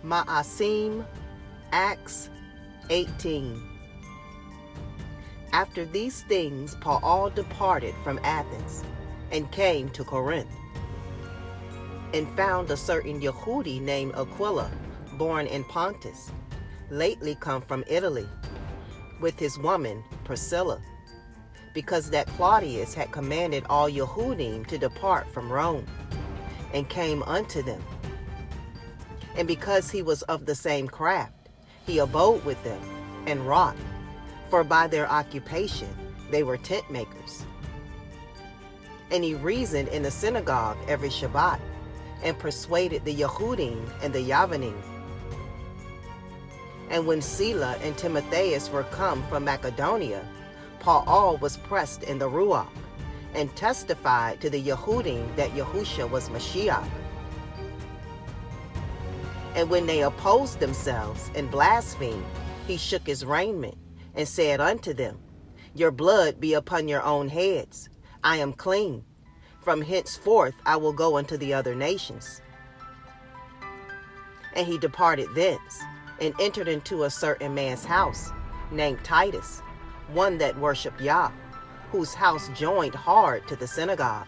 Ma'asim, Acts 18. After these things, Paul departed from Athens and came to Corinth, and found a certain Yehudi named Aquila, born in Pontus, lately come from Italy, with his woman Priscilla, because that Claudius had commanded all Yehudim to depart from Rome, and came unto them. And because he was of the same craft, he abode with them, and wrought, for by their occupation they were tent makers. And he reasoned in the synagogue every Shabbat, and persuaded the Yehudim and the Yavanim. And when Sila and Timotheus were come from Macedonia, Paul was pressed in the Ruach, and testified to the Yehudim that Yahusha was Mashiach. And when they opposed themselves and blasphemed, he shook his raiment, and said unto them, Your blood be upon your own heads. I am clean. From henceforth I will go unto the other nations. And he departed thence, and entered into a certain man's house, named Titus, one that worshipped Yah, whose house joined hard to the synagogue.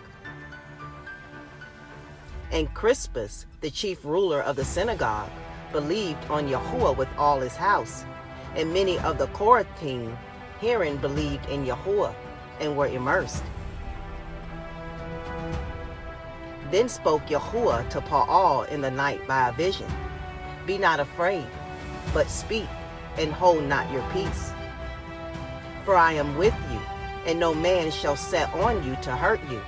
And Crispus, the chief ruler of the synagogue, believed on Yahuwah with all his house, and many of the Corinthians, hearing, believed in Yahuwah, and were immersed. Then spoke Yahuwah to Paul in the night by a vision, Be not afraid, but speak, and hold not your peace. For I am with you, and no man shall set on you to hurt you,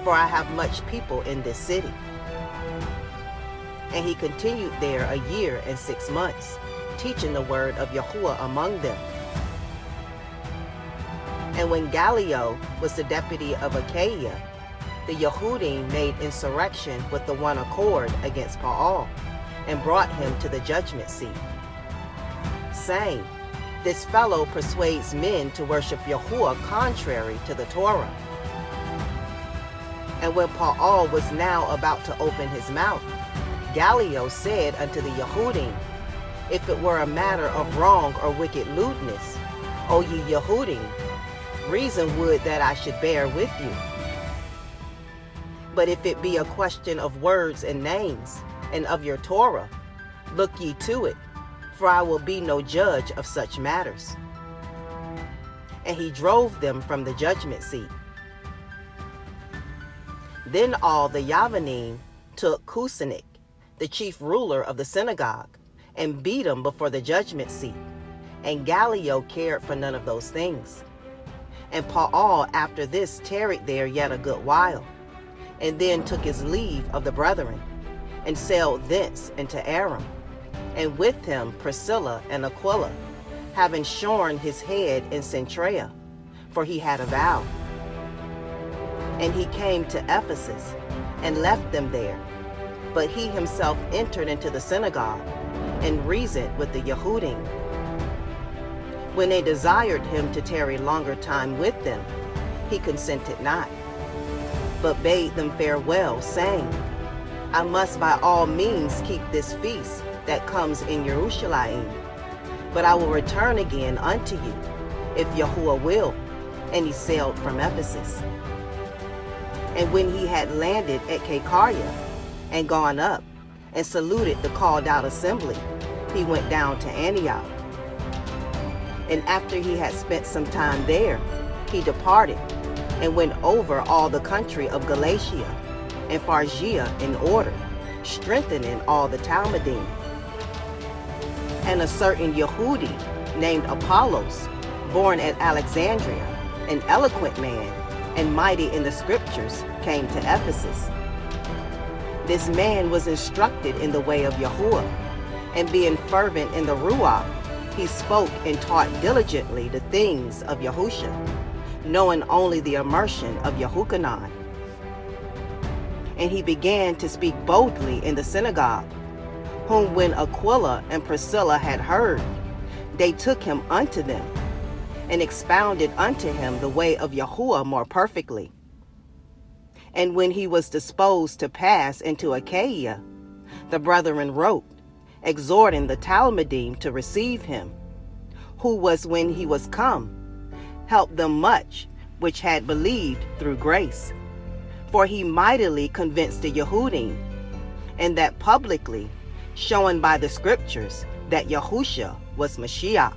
for I have much people in this city. And he continued there 1 year and 6 months, teaching the word of Yahuwah among them. And when Gallio was the deputy of Achaia, the Yehudim made insurrection with the one accord against Paul, and brought him to the judgment seat, saying, This fellow persuades men to worship Yahuwah contrary to the Torah. And when Paul was now about to open his mouth, Gallio said unto the Yehudim, If it were a matter of wrong or wicked lewdness, O ye Yehudim, reason would that I should bear with you. But if it be a question of words and names, and of your Torah, look ye to it, for I will be no judge of such matters. And he drove them from the judgment seat. Then all the Yavanim took Cusanik, the chief ruler of the synagogue, and beat him before the judgment seat. And Gallio cared for none of those things. And Paul after this tarried there yet a good while, and then took his leave of the brethren, and sailed thence into Aram, and with him Priscilla and Aquila, having shorn his head in Centrea, for he had a vow. And he came to Ephesus, and left them there, but he himself entered into the synagogue, and reasoned with the Yehudim. When they desired him to tarry longer time with them, he consented not, but bade them farewell, saying, I must by all means keep this feast that comes in Jerusalem, but I will return again unto you, if Yahuwah will. And he sailed from Ephesus. And when he had landed at Caesarea, and gone up, and saluted the called out assembly, he went down to Antioch. And after he had spent some time there, he departed, and went over all the country of Galatia and Phrygia in order, strengthening all the Talmudim. And a certain Yehudi named Apollos, born at Alexandria, an eloquent man, and mighty in the scriptures, came to Ephesus. This man was instructed in the way of Yahuwah, and being fervent in the Ruach, he spoke and taught diligently the things of Yahusha, knowing only the immersion of Yahuchanan. And he began to speak boldly in the synagogue, whom when Aquila and Priscilla had heard, they took him unto them, and expounded unto him the way of Yahuwah more perfectly. And when he was disposed to pass into Achaia, the brethren wrote, exhorting the Talmudim to receive him, who was, when he was come, helped them much which had believed through grace. For he mightily convinced the Yehudim, and that publicly, showing by the scriptures that Yahusha was Mashiach.